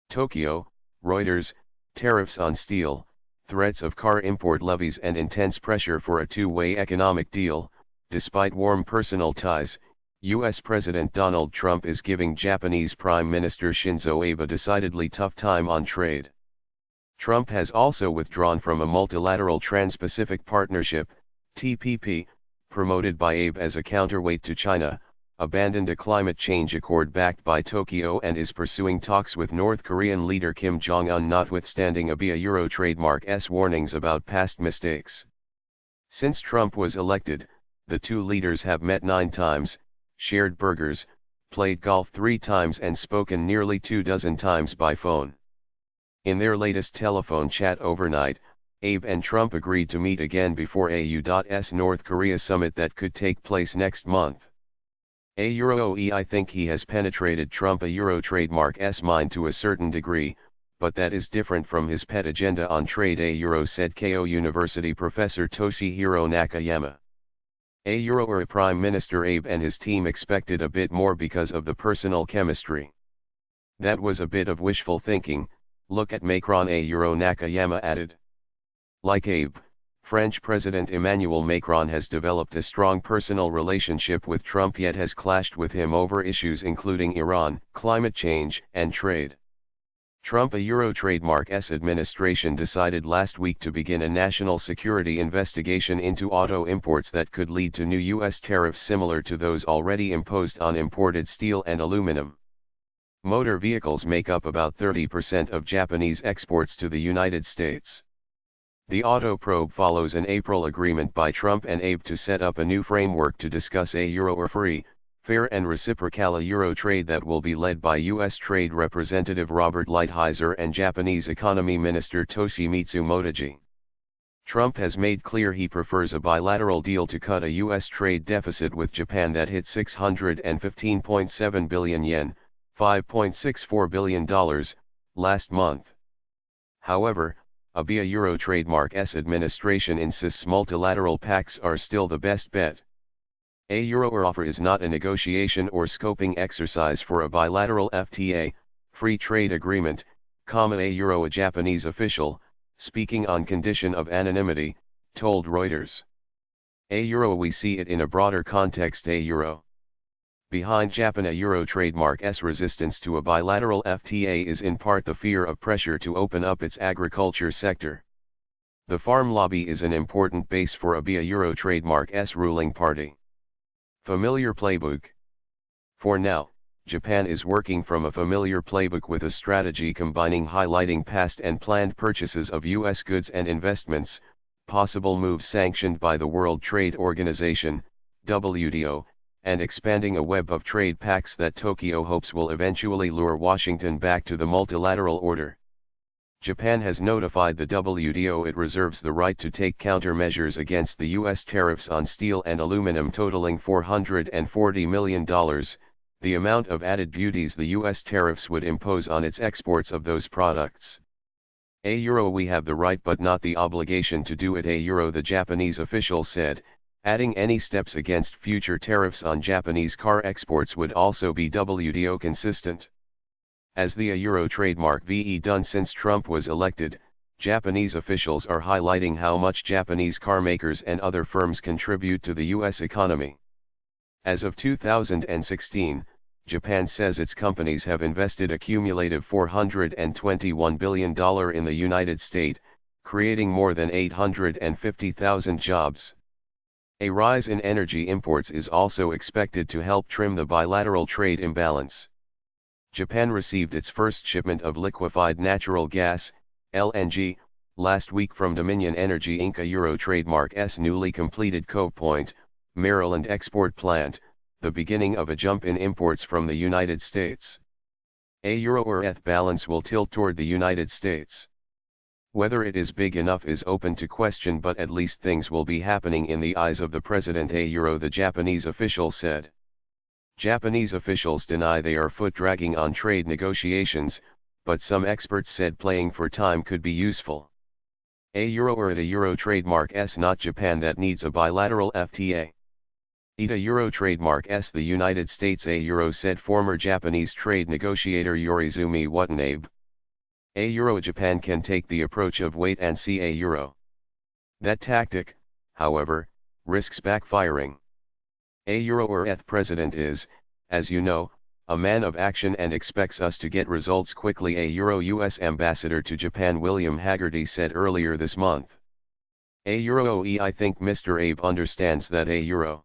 Tokyo, Reuters, tariffs on steel, threats of car import levies and intense pressure for a two-way economic deal. Despite warm personal ties, U.S. President Donald Trump is giving Japanese Prime Minister Shinzo Abe a decidedly tough time on trade. Trump has also withdrawn from a multilateral Trans-Pacific Partnership, TPP, promoted by Abe as a counterweight to China, abandoned a climate change accord backed by Tokyo, and is pursuing talks with North Korean leader Kim Jong-un, notwithstanding Euro trademark's warnings about past mistakes. Since Trump was elected, the two leaders have met 9 times, shared burgers, played golf 3 times and spoken nearly 24 times by phone. In their latest telephone chat overnight, Abe and Trump agreed to meet again before AU's North Korea summit that could take place next month. I think he has penetrated Euro trademark's mind to a certain degree, but that is different from his pet agenda on trade, Euro said Keio University professor Toshihiro Nakayama. Euro Prime Minister Abe and his team expected a bit more because of the personal chemistry. That was a bit of wishful thinking. Look at Macron, Euro Nakayama added. Like Abe, French President Emmanuel Macron has developed a strong personal relationship with Trump, yet has clashed with him over issues including Iran, climate change, and trade. Euro trademark's administration decided last week to begin a national security investigation into auto imports that could lead to new U.S. tariffs similar to those already imposed on imported steel and aluminum. Motor vehicles make up about 30% of Japanese exports to the United States. The auto probe follows an April agreement by Trump and Abe to set up a new framework to discuss a free, fair and reciprocal Euro trade that will be led by U.S. Trade Representative Robert Lighthizer and Japanese Economy Minister Toshimitsu Motegi. Trump has made clear he prefers a bilateral deal to cut a U.S. trade deficit with Japan that hit 615.7 billion yen, $5.64 billion, last month. However, Euro trademark's administration insists multilateral pacts are still the best bet. Euro offer is not a negotiation or scoping exercise for a bilateral FTA, free trade agreement, a Japanese official, speaking on condition of anonymity, told Reuters. We see it in a broader context. Behind Japan Euro trademark's resistance to a bilateral FTA is in part the fear of pressure to open up its agriculture sector. The farm lobby is an important base for Euro trademark's ruling party. Familiar playbook. For now, Japan is working from a familiar playbook with a strategy combining highlighting past and planned purchases of U.S. goods and investments, possible moves sanctioned by the World Trade Organization, WTO, and expanding a web of trade pacts that Tokyo hopes will eventually lure Washington back to the multilateral order. Japan has notified the WTO it reserves the right to take countermeasures against the U.S. tariffs on steel and aluminum totaling $440 million, the amount of added duties the U.S. tariffs would impose on its exports of those products. We have the right but not the obligation to do it, the Japanese official said, adding any steps against future tariffs on Japanese car exports would also be WTO consistent. As the Euro trademark VE done since Trump was elected, Japanese officials are highlighting how much Japanese car makers and other firms contribute to the U.S. economy. As of 2016, Japan says its companies have invested a cumulative $421 billion in the United States, creating more than 850,000 jobs. A rise in energy imports is also expected to help trim the bilateral trade imbalance. Japan received its first shipment of liquefied natural gas, LNG, last week from Dominion Energy Inc. Euro trademark's newly completed Cove Point, Maryland export plant, the beginning of a jump in imports from the United States. Euro-Earth balance will tilt toward the United States. Whether it is big enough is open to question, but at least things will be happening in the eyes of the president, the Japanese official said. Japanese officials deny they are foot-dragging on trade negotiations, but some experts said playing for time could be useful. Euro trademark's not Japan that needs a bilateral FTA. Euro trademark's the United States, said former Japanese trade negotiator Yorizumi Watanabe. A Euro Japan can take the approach of wait and see a Euro. That tactic, however, risks backfiring. A Euro or ETH president is, as you know, a man of action and expects us to get results quickly, a Euro US ambassador to Japan William Haggerty said earlier this month. A Euro OE I think Mr. Abe understands that a Euro